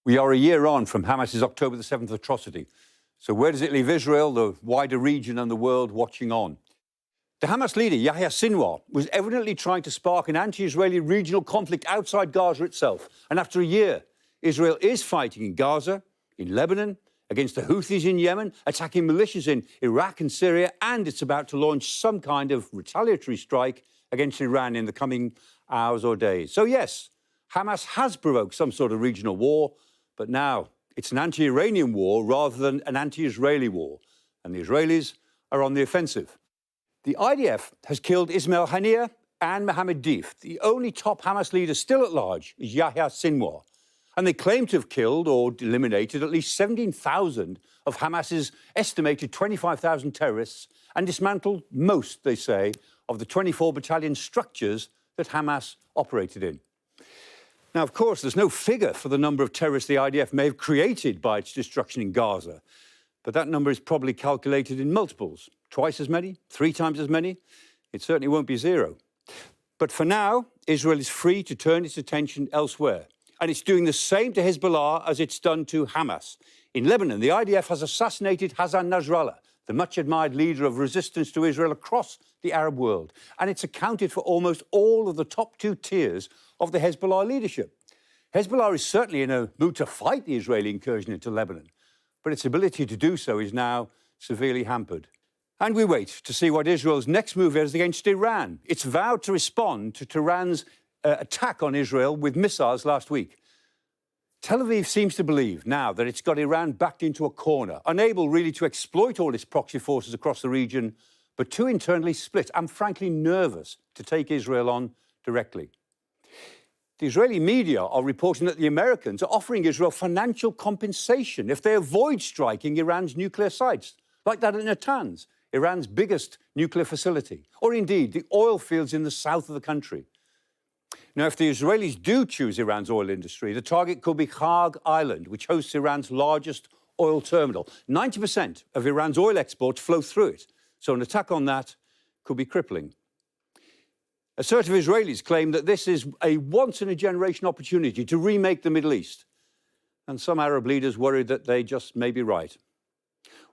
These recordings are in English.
We are a year on from Hamas's October the 7th atrocity. So where does it leave Israel, the wider region and the world watching on? The Hamas leader, Yahya Sinwar, was evidently trying to spark an anti-Israeli regional conflict outside Gaza itself. And after a year, Israel is fighting in Gaza, in Lebanon, against the Houthis in Yemen, attacking militias in Iraq and Syria, and it's about to launch some kind of retaliatory strike against Iran in the coming hours or days. So yes, Hamas has provoked some sort of regional war, but now it's an anti-Iranian war rather than an anti-Israeli war, and the Israelis are on the offensive. The IDF has killed Ismail Haniyeh and Mohammed Deif. The only top Hamas leader still at large is Yahya Sinwar, and they claim to have killed or eliminated at least 17,000 of Hamas's estimated 25,000 terrorists and dismantled most, they say, of the 24 battalion structures that Hamas operated in. Now, of course, there's no figure for the number of terrorists the IDF may have created by its destruction in Gaza, but that number is probably calculated in multiples. Twice as many, 3 times as many. It certainly won't be 0. But for now, Israel is free to turn its attention elsewhere. And it's doing the same to HEZBOLLAH as it's done to Hamas. In Lebanon, the IDF has assassinated Hassan Nasrallah, the much-admired leader of resistance to Israel across the Arab world. And it's accounted for almost all of the top 2 tiers of the HEZBOLLAH leadership. HEZBOLLAH is certainly in a mood to fight the Israeli incursion into Lebanon, but its ability to do so is now severely hampered. And we wait to see what Israel's next move is against Iran. It's vowed to respond to Tehran's attack on Israel with missiles last week. Tel Aviv seems to believe now that it's got Iran backed into a corner, unable really to exploit all its proxy forces across the region, but too internally split and frankly nervous to take Israel on directly. The Israeli media are reporting that the Americans are offering Israel financial compensation if they avoid striking Iran's nuclear sites, like that at Natanz, Iran's biggest nuclear facility, or indeed the oil fields in the south of the country. Now, if the Israelis do choose Iran's oil industry, the target could be Khag Island, which hosts Iran's largest oil terminal. 90% of Iran's oil exports flow through it, so an attack on that could be crippling. Assertive Israelis claim that this is a once-in-a-generation opportunity to remake the Middle East, and some Arab leaders worry that they just may be right.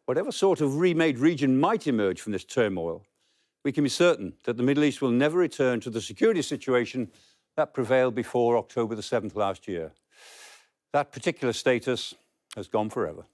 Whatever sort of remade region might emerge from this turmoil, we can be certain that the Middle East will never return to the security situation that prevailed before October the 7th last year. That particular status has gone forever.